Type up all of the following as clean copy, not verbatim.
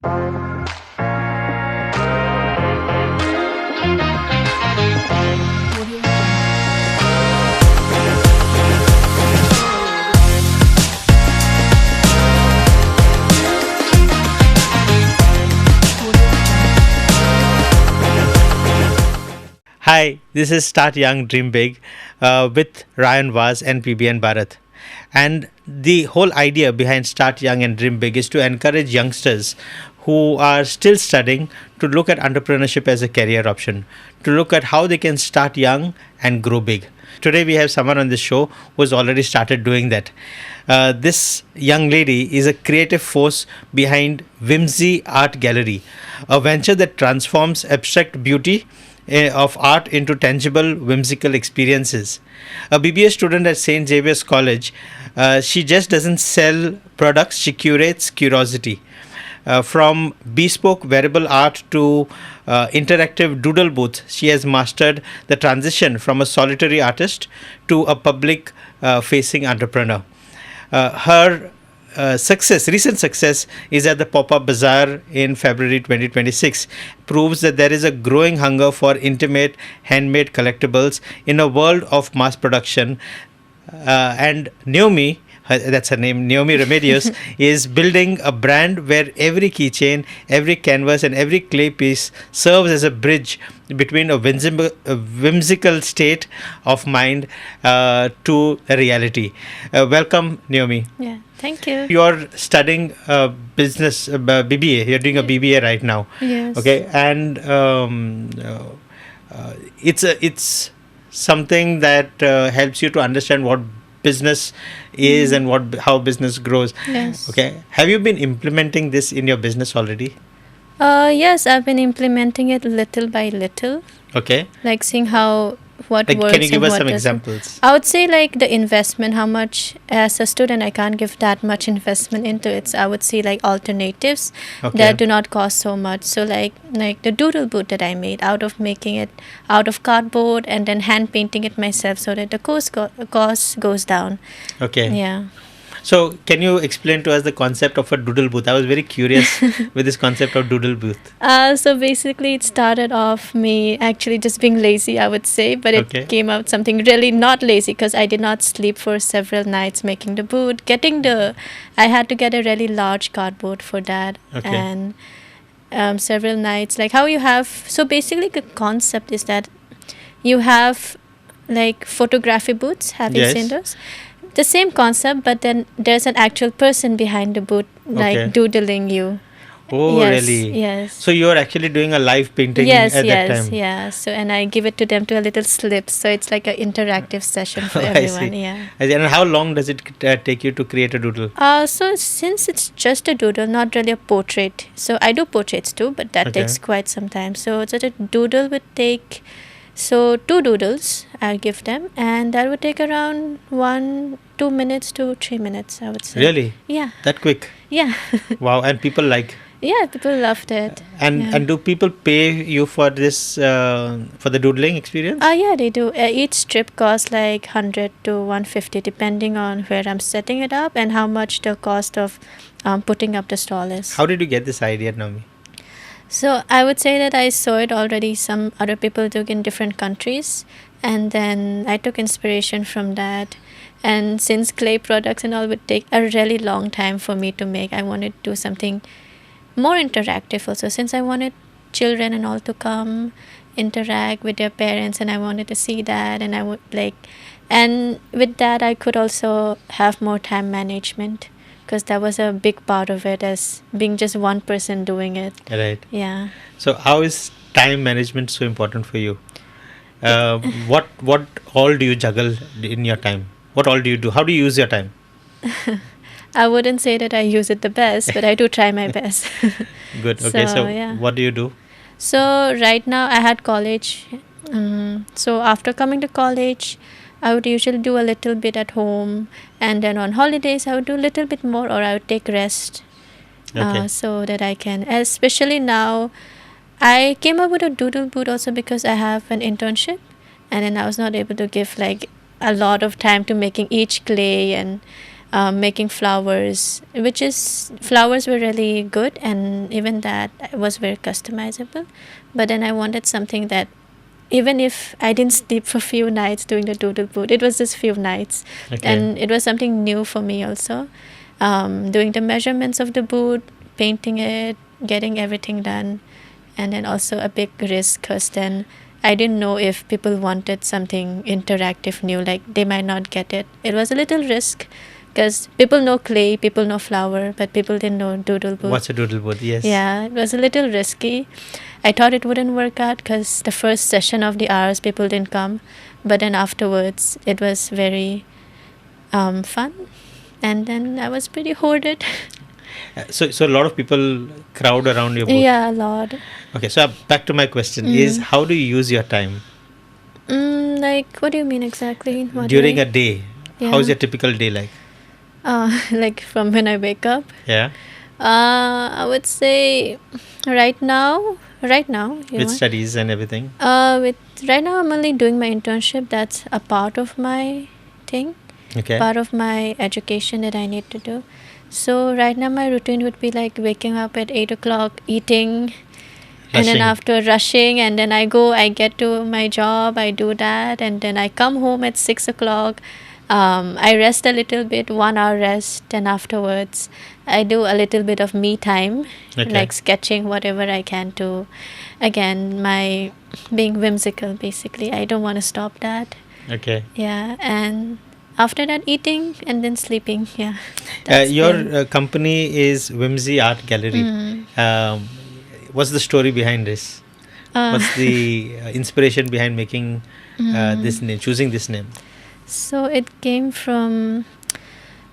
Hi, this is Start Young, Dream Big with Ryan Vaz and PBN Bharat. And the whole idea behind Start Young and Dream Big is to encourage youngsters who are still studying to look at entrepreneurship as a career option, to look at how they can start young and grow big. Today, we have someone on the show who's already started doing that. This young lady is a creative force behind Whimsy Art Gallery, a venture that transforms abstract beauty of art into tangible, whimsical experiences. A BBA student at St. Xavier's College, she just doesn't sell products, she curates curiosity. From bespoke wearable art to interactive doodle booth, she has mastered the transition from a solitary artist to a public facing entrepreneur. Her recent success is at the pop-up bazaar in February 2026 proves that there is a growing hunger for intimate handmade collectibles in a world of mass production. And Naomi, that's her name, Naomi Remedios, is building a brand where every keychain, every canvas, and every clay piece serves as a bridge between a whimsical state of mind to a reality. Welcome, Naomi. Yeah, thank you. You're studying business, BBA. You're doing a BBA right now. Yes. Okay, and it's something that helps you to understand what business is and how business grows. Yes. Okay, have you been implementing this in your business already? Yes, I've been implementing it little by little, Okay, like seeing what like works can you give and us what some doesn't. examples? I would say like the investment, how much as a student I can't give that much investment into it. So I would say like alternatives Okay. that do not cost so much. So like the doodle boot that I made out of making it out of cardboard and then hand painting it myself so that the cost goes down. Okay. Yeah. So, can you explain to us the concept of a doodle booth? I was very curious with this concept of doodle booth. So basically, it started off me actually just being lazy, I would say, but it Okay. came out something really not lazy because I did not sleep for several nights making the boot. I had to get a really large cardboard for that, Okay. and several nights. Like how you have, so basically, the concept is that you have like photography booths. Have you Yes. seen those? The same concept, but then there's an actual person behind the booth, like Okay. doodling you. Oh, Yes, really? yes. So, you're actually doing a live painting Yes, at that yes, time? yeah. So and I give it to them to a little slip, so it's like an interactive session for I everyone. see. Yeah. I see. And how long does it take you to create a doodle? So since it's just a doodle, not really a portrait. So I do portraits too, but that Okay. takes quite some time. So such a doodle would take, so 2 doodles I'll give them, and that would take around 2 minutes to 3 minutes, I would say. Really? Yeah. That quick? Yeah. Wow. And people like. Yeah, people loved it. And Yeah. and do people pay you for this for the doodling experience? Yeah, they do. Each strip costs like 100 to 150 depending on where I'm setting it up and how much the cost of putting up the stall is. How did you get this idea, Naomi? So I would say that I saw it already some other people took in different countries, and then I took inspiration from that. And since clay products and all would take a really long time for me to make, I wanted to do something more interactive also, since I wanted children and all to come interact with their parents, and I wanted to see that, and I would like, and with that I could also have more time management because that was a big part of it as being just one person doing it. Right. Yeah. So, how is time management so important for you? What all do you juggle in your time? What all do you do? How do you use your time? I wouldn't say that I use it the best, but I do try my best. Good. Okay. So, yeah. what do you do? So right now I had college. So after coming to college, I would usually do a little bit at home, and then on holidays I would do a little bit more, or I would take rest. Okay. So that I can, especially now, I came up with a doodle boot also because I have an internship, and then I was not able to give like a lot of time to making each clay and making flowers, flowers were really good, and even that was very customizable. But then I wanted something that, even if I didn't sleep for few nights doing the doodle boot, it was just few nights. Okay. And it was something new for me also. Doing the measurements of the boot, painting it, getting everything done. And then also a big risk, because then I didn't know if people wanted something interactive new, like they might not get it. It was a little risk, because people know clay, people know flower, but people didn't know doodle boot. What's a doodle boot? Yes. Yeah, it was a little risky. I thought it wouldn't work out, because the first session of the hours people didn't come, but then afterwards it was very fun, and then I was pretty hoarded. So a lot of people crowd around your booth. Yeah, a lot. Okay, so back to my question is, how do you use your time Like, what do you mean exactly? What during way? a day? Yeah. How's your typical day like? Like from when I wake up. Yeah, I would say right now. with studies and everything. With right now, I'm only doing my internship. That's a part of my thing, Okay. part of my education that I need to do. So right now, my routine would be like waking up at 8 o'clock, eating, and then Rushing. after rushing, and then I get to my job, I do that, and then I come home at 6 o'clock. I rest a little bit, 1 hour rest, and afterwards I do a little bit of me time, Okay. like sketching whatever I can to, again, my being whimsical basically. I don't want to stop that. Okay. Yeah, and after that eating and then sleeping. Yeah. That's Your been- company is Whimsy Art Gallery. What's the story behind this? Uh, What's the inspiration behind making this name, choosing this name? So it came from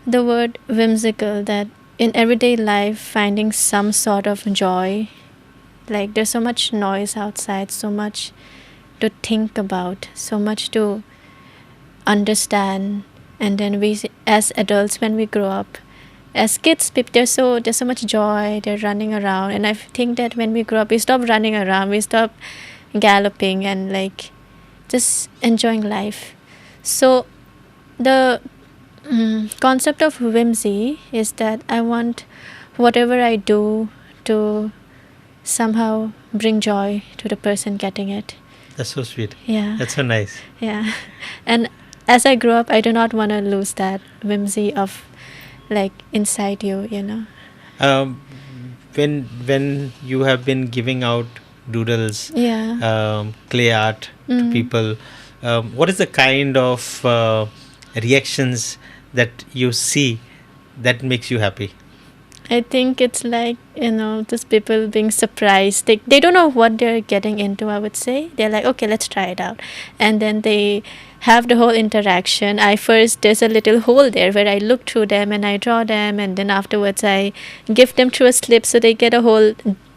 the word whimsical, that in everyday life, finding some sort of joy. Like there's so much noise outside, so much to think about, so much to understand. And then we, as adults, when we grow up, as kids, there's so much joy. They're running around, and I think that when we grow up, we stop running around, we stop galloping, and like just enjoying life. So the concept of whimsy is that I want whatever I do to somehow bring joy to the person getting it. That's so sweet. Yeah. That's so nice. Yeah. And as I grow up, I do not want to lose that whimsy of like inside you, you know. When you have been giving out doodles, Yeah. clay art to people, what is the kind of reactions that you see that makes you happy? I think it's like, just people being surprised. They don't know what they're getting into, I would say. They're like, okay, let's try it out. And then they have the whole interaction. There's a little hole there where I look through them and I draw them. And then afterwards I give them through a slip so they get a whole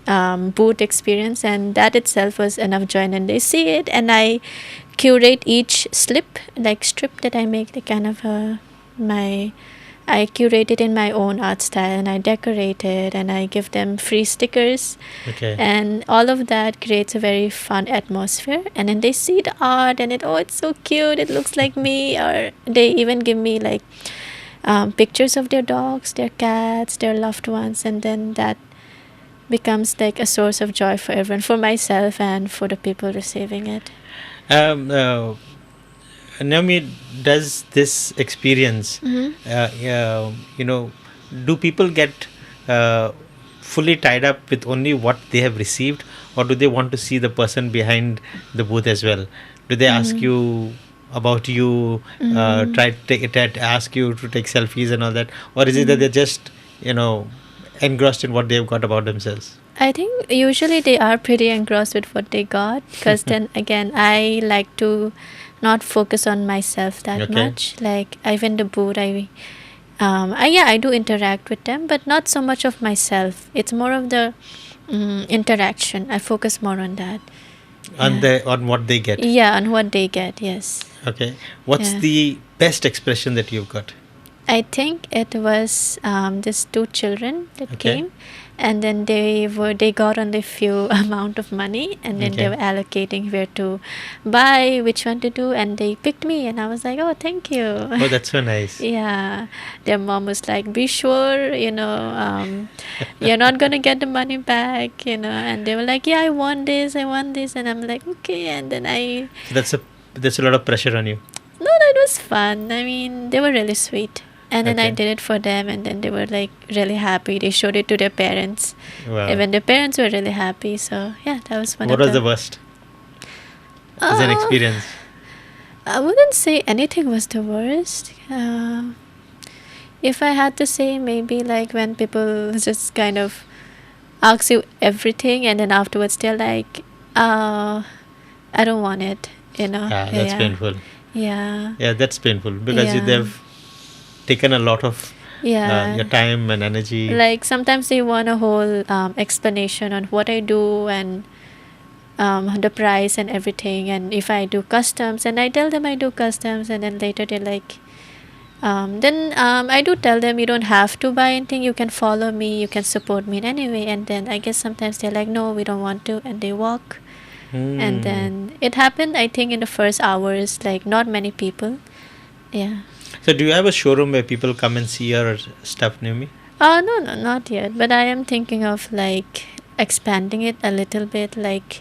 boot experience. And that itself was enough joy. And then they see it, and I curate each strip that I make, the kind of I curate it in my own art style, and I decorate it, and I give them free stickers. Okay. And all of that creates a very fun atmosphere. And then they see the art, and it's so cute, it looks like me. Or they even give me like pictures of their dogs, their cats, their loved ones. And then that becomes like a source of joy for everyone, for myself and for the people receiving it. Naomi, does this experience, do people get fully tied up with only what they have received, or do they want to see the person behind the booth as well? Do they ask you about you, try to ask you to take selfies and all that, or is it that they're just engrossed in what they've got about themselves? I think usually they are pretty engrossed with what they got, because then again, I like to not focus on myself that Okay. much. Like even the booth, I do interact with them, but not so much of myself. It's more of the interaction. I focus more on that. On what they get. Yeah, on what they get. Yes. Okay. What's Yeah. the best expression that you've got? I think it was just two children that Okay. came, and then they got only few amount of money, and then they Okay. were allocating where to buy, which one to do, and they picked me, and I was like, oh, thank you. Oh, that's so nice. Yeah, their mom was like, be sure, you're not gonna get the money back, and they were like, yeah, I want this, and I'm like, okay, and then So that's a lot of pressure on you. no, it was fun. I mean, they were really sweet. And then I Okay. did it for them, and then they were like really happy. They showed it to their parents. Wow. Even their parents were really happy. So yeah, that was one What of was the worst as an Uh, experience? I wouldn't say anything was the worst. If I had to say, maybe like when people just kind of ask you everything, and then afterwards they're like, I don't want it, Ah, that's painful. Yeah. Yeah, that's painful because Yeah. they've taken a lot of Yeah. your time and energy. Like sometimes they want a whole explanation on what I do, and the price and everything, and if I do customs, and I tell them I do customs, and then later they're like, then I do tell them, you don't have to buy anything, you can follow me, you can support me in any way, and then I guess sometimes they're like, no, we don't want to, and they walk. And Hmm. then it happened, I think, in the first hours, like not many people. Yeah. So, do you have a showroom where people come and see your stuff, Naomi? No, not yet. But I am thinking of like expanding it a little bit, like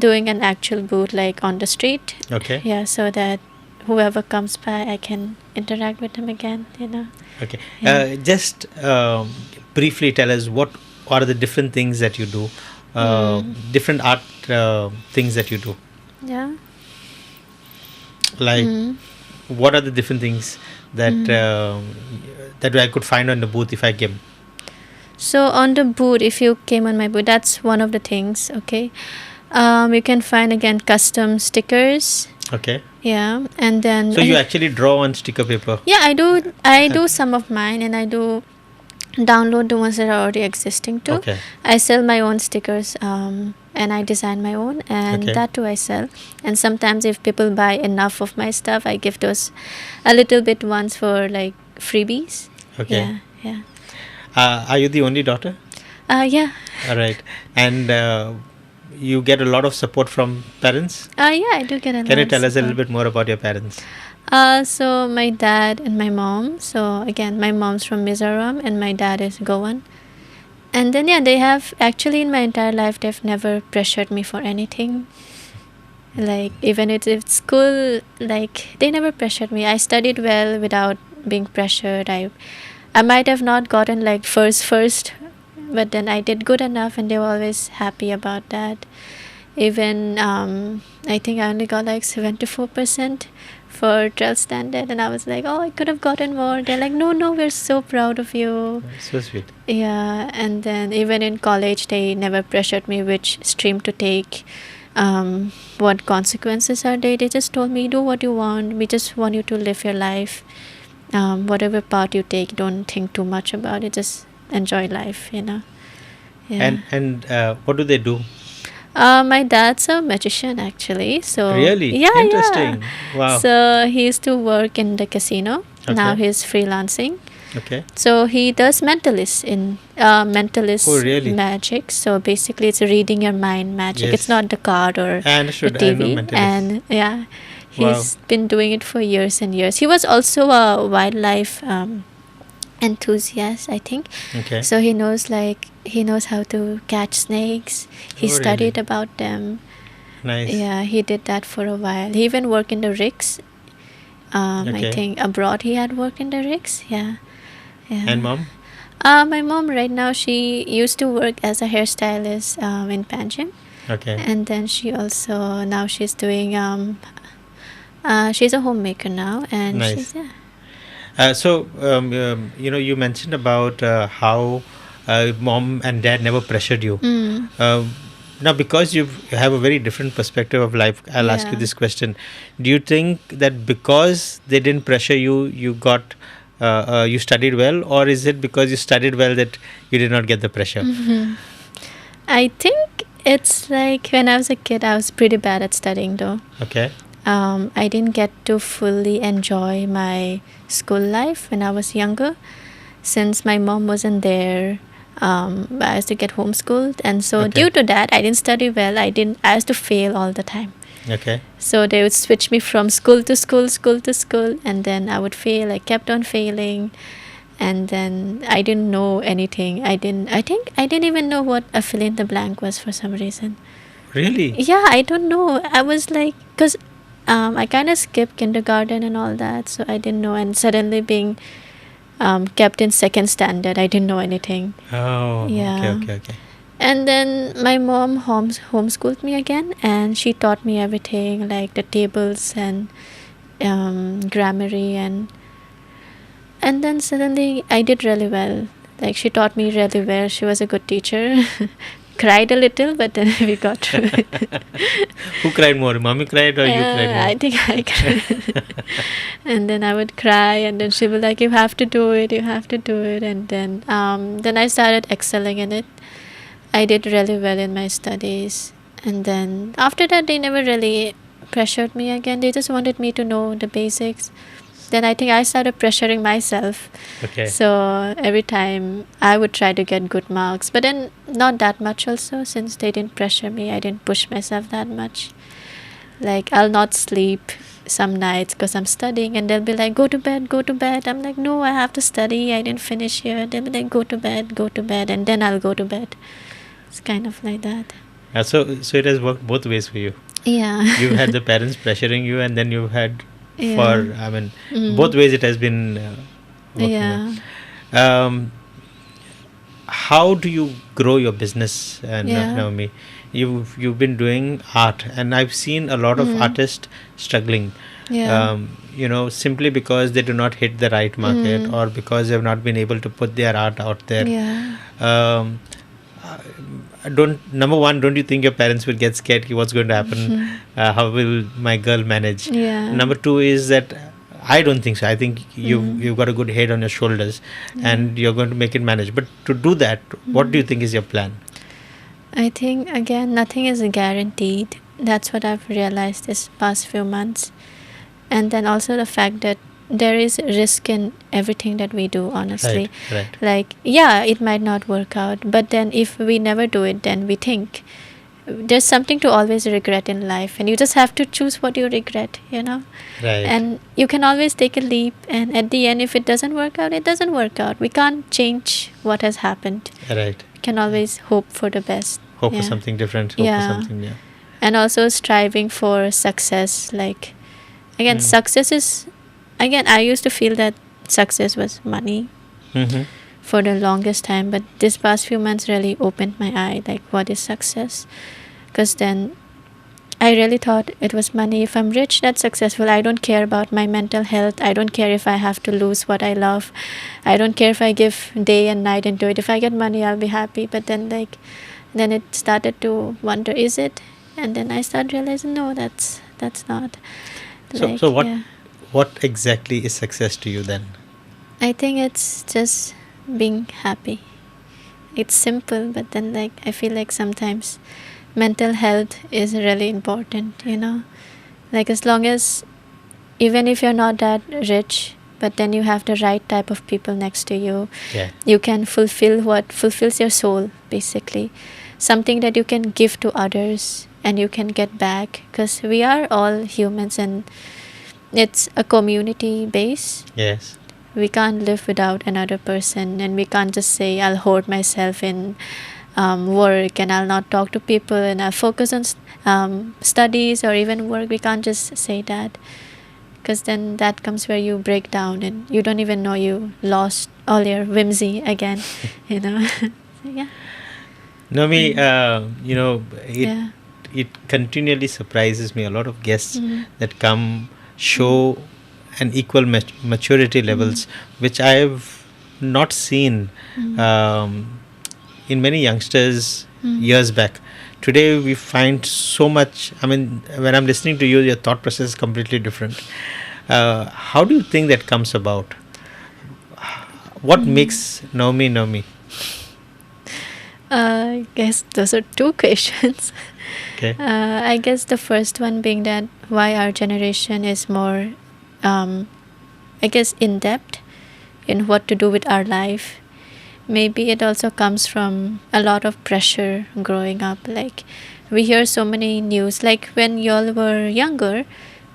doing an actual booth like on the street. Okay. Yeah, so that whoever comes by, I can interact with them again, Okay. Yeah. Just briefly tell us what are the different things that you do, different art things that you do. Yeah. Like, Mm. what are the different things that that I could find on the booth if I came? So on the booth, if you came on my booth, that's one of the things, okay? You can find again custom stickers. Okay. Yeah, and then So you actually draw on sticker paper. yeah, I do some of mine, and I do download the ones that are already existing too. Okay. I sell my own stickers, and I design my own, and Okay. that too I sell. And sometimes if people buy enough of my stuff, I give those a little bit ones for like freebies. Okay. Yeah. Are you the only daughter? Yeah. All right. And you get a lot of support from parents. Yeah, I do get a lot. Can you of tell us a little support. bit more about your parents? So my dad and my mom. So again, my mom's from Mizoram and my dad is Goan. And then yeah, they have actually in my entire life they've never pressured me for anything. Like even if it's school, like they never pressured me. I studied well without being pressured. I might have not gotten like first, but then I did good enough, and they were always happy about that. Even I think I only got like 74% for 12th standard, and I was like, oh, I could have gotten more. They're like, no, we're so proud of you. So sweet. Yeah, and then even in college, they never pressured me which stream to take, what consequences are they. They just told me, do what you want. We just want you to live your life. Whatever path you take, don't think too much about it. Just enjoy life, Yeah. And what do they do? My dad's a magician actually. So Really? yeah, Interesting. yeah. Wow. So he used to work in the casino. Now Okay. he's freelancing. Okay. So he does mentalist Oh, really? magic. So basically, it's reading your mind magic. Yes. It's not the card or I understood. the I know TV. mentalist. And yeah, Wow. he's been doing it for years and years. He was also a wildlife enthusiast, I think. Okay. So he knows how to catch snakes. He Oh, really? studied about them. Nice. Yeah, he did that for a while. He even worked in the rigs. I Okay. think abroad he had worked in the rigs. Yeah. And mom? My mom right now, she used to work as a hairstylist in Panjim, Okay. and then now she's doing she's a homemaker now, and Nice. she's So you mentioned about how mom and dad never pressured you. Now, because you have a very different perspective of life, I'll ask you Yeah. this question: do you think that because they didn't pressure you, you studied well, or is it because you studied well that you did not get the pressure? I think it's like when I was a kid, I was pretty bad at studying though. Okay. I didn't get to fully enjoy my school life when I was younger, since my mom wasn't there. I used to get homeschooled, and so Okay. due to that, I didn't study well. I used to fail all the time. Okay. So they would switch me from school to school, school to school, and then I would fail. I kept on failing, and then I didn't know anything. I think I didn't even know what a fill in the blank was for some reason. Really? Yeah, I don't know. I was like, because I kind of skipped kindergarten and all that, so I didn't know. And suddenly being kept in second standard, I didn't know anything. Oh. Yeah. Okay. And then my mom homeschooled me again, and she taught me everything like the tables and grammary, and then suddenly I did really well. Like she taught me really well. She was a good teacher. Cried a little, but then we got through it. Who cried more? Mommy cried or you cried more? I think I cried. And then I would cry, and then she would like, "You have to do it. You have to do it." And then I started excelling in it. I did really well in my studies, and then after that, they never really pressured me again. They just wanted me to know the basics. Then I think I started pressuring myself. Okay. So every time I would try to get good marks, but then not that much also, since they didn't pressure me. I didn't push myself that much. Like I'll not sleep some nights because I'm studying, and they'll be like, "Go to bed, go to bed." I'm like, "No, I have to study. I didn't finish here." They'll be like, "Go to bed, go to bed," and then I'll go to bed. It's kind of like that. So it has worked both ways for you. Yeah. You had the parents pressuring you, and then you had Yeah. both ways it has been working. Yeah. How do you grow your business, Yeah. Naomi? You've been doing art, and I've seen a lot of artists struggling. Yeah. Simply because they do not hit the right market, or because they have not been able to put their art out there. Yeah. Number one, don't you think your parents will get scared? What's going to happen? How will my girl manage? Yeah. Number two is that I don't think so. I think you've got a good head on your shoulders, and you're going to make it manage. But to do that, what do you think is your plan? I think again, nothing is guaranteed. That's what I've realized this past few months. And then also the fact that there is risk in everything that we do, honestly. Right. Like, yeah, it might not work out, but then if we never do it, then we think there's something to always regret in life, and you just have to choose what you regret, Right. And you can always take a leap, and at the end, if it doesn't work out, it doesn't work out. We can't change what has happened. Right. We can always hope for the best. Hope for something different. Hope for something new. And also striving for success. Like, again, success is, again, I used to feel that success was money for the longest time, but this past few months really opened my eye, like, what is success? Because then I really thought it was money. If I'm rich, that's successful. I don't care about my mental health. I don't care if I have to lose what I love. I don't care if I give day and night into it. If I get money, I'll be happy. But then then it started to wonder, is it? And then I started realizing, no, that's not. So what exactly is success to you then? I think it's just being happy. It's simple, but then I feel like sometimes mental health is really important, Like, as long as, even if you're not that rich, but then you have the right type of people next to you, you can fulfill what fulfills your soul, basically. Something that you can give to others and you can get back, because we are all humans and it's a community base. Yes. We can't live without another person, and we can't just say, I'll hoard myself in work and I'll not talk to people and I'll focus on studies or even work. We can't just say that, because then that comes where you break down and you don't even know you lost all your whimsy again. So, yeah. Naomi, it continually surprises me. A lot of guests that come show an equal maturity levels, which I have not seen in many youngsters years back. Today we find so much. I mean, when I'm listening to you, your thought process is completely different. How do you think that comes about? What makes Naomi? I guess those are two questions. Okay. I guess the first one being that why our generation is more, I guess, in depth in what to do with our life. maybe it also comes from a lot of pressure growing up. Like, we hear so many news. Like, when y'all were younger,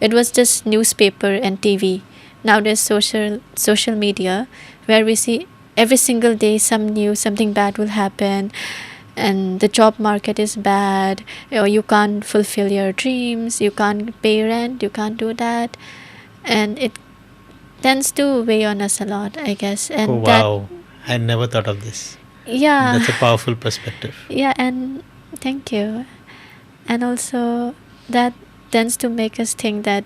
it was just newspaper and TV. Now there's social media, where we see every single day some news, something bad will happen, and the job market is bad, or you can't fulfill your dreams, you can't pay rent, you can't do that. And it tends to weigh on us a lot, I guess. And Oh, wow. I never thought of this. yeah, That's a powerful perspective. yeah, and thank you. And also, that tends to make us think that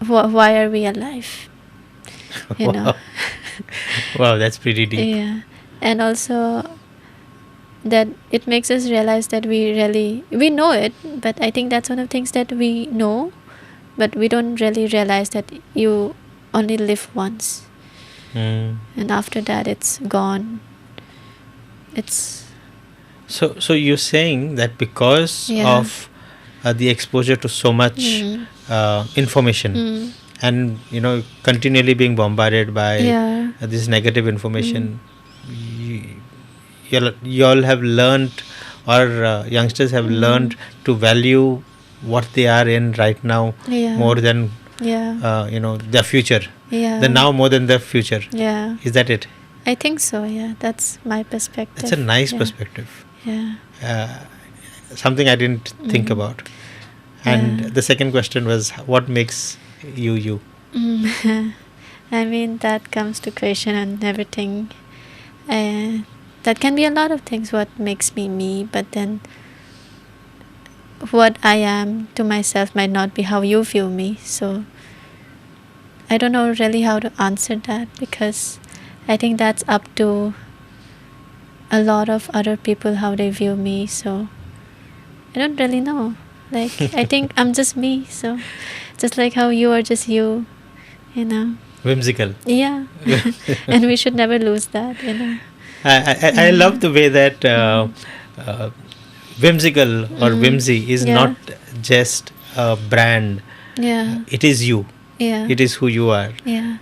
why are we alive? You know? Wow. Wow, that's pretty deep. Yeah. And also, that it makes us realize that we know it, but I think that's one of the things that we know, but we don't really realize that you only live once, Mm. and after that it's gone. It's So you're saying that because Yeah. of the exposure to so much information, mm, and continually being bombarded by yeah, this negative information, y'all have learned, or youngsters have learned to value what they are in right now yeah, more than yeah, their future. yeah, The now more than their future. yeah. Is that it? I think so. Yeah, that's my perspective. That's a nice Yeah. perspective. Yeah. Something I didn't think about. And Yeah. the second question was, what makes you you? I mean, that comes to question and everything. That can be a lot of things what makes me me, but then what I am to myself might not be how you view me. So I don't know really how to answer that, because I think that's up to a lot of other people how they view me. So I don't really know. Like, I think I'm just me. So just like how you are just you, you know. Whimsical. Yeah. And we should never lose that, you know. I love the way that whimsical or whimsy is Yeah. not just a brand. Yeah. It is you. Yeah. It is who you are. Yeah.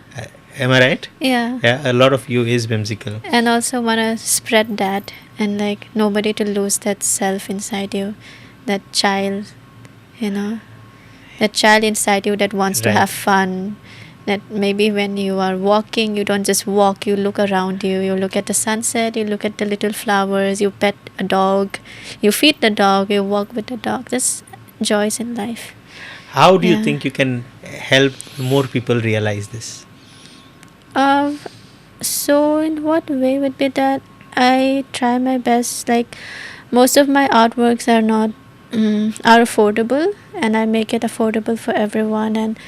Am I right? Yeah. Yeah, a lot of you is whimsical. And also want to spread that, and like nobody to lose that self inside you, that child, you know, that child inside you that wants to Right. have fun. That maybe when you are walking, you don't just walk, you look around you, you look at the sunset, you look at the little flowers, you pet a dog, you feed the dog, you walk with the dog. Just joys in life. How do you Yeah. think you can help more people realize this? So in what way would be that I try my best. Like, most of my artworks are not are affordable, and I make it affordable for everyone, and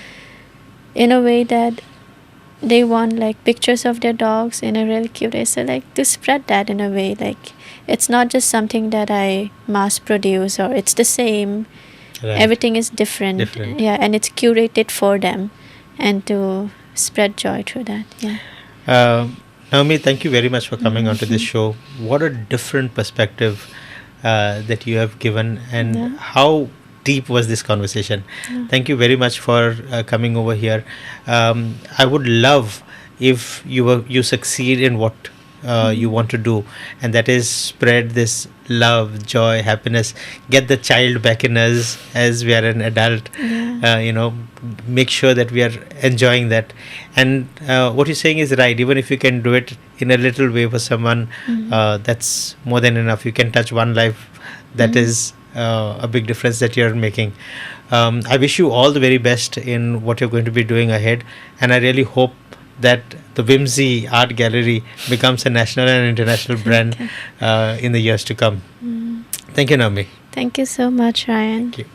in a way that they want like pictures of their dogs in a really cute way. So like to spread that in a way, like it's not just something that I mass produce or it's the same. Right. Everything is different. Different. Yeah, and it's curated for them, and to spread joy through that. Yeah. Naomi, thank you very much for coming onto this show. What a different perspective that you have given, and Yeah. how deep was this conversation. Thank you very much for coming over here. I would love if you succeed in what you want to do, and that is spread this love, joy, happiness, get the child back in us as we are an adult. Make sure that we are enjoying that. And what you're saying is right. Even if you can do it in a little way for someone, that's more than enough. You can touch one life. That is a big difference that you're making. I wish you all the very best in what you're going to be doing ahead, and I really hope that the Whimsy Art Gallery becomes a national and international brand in the years to come. Thank you, Naomi. Thank you so much, Ryan. Thank you.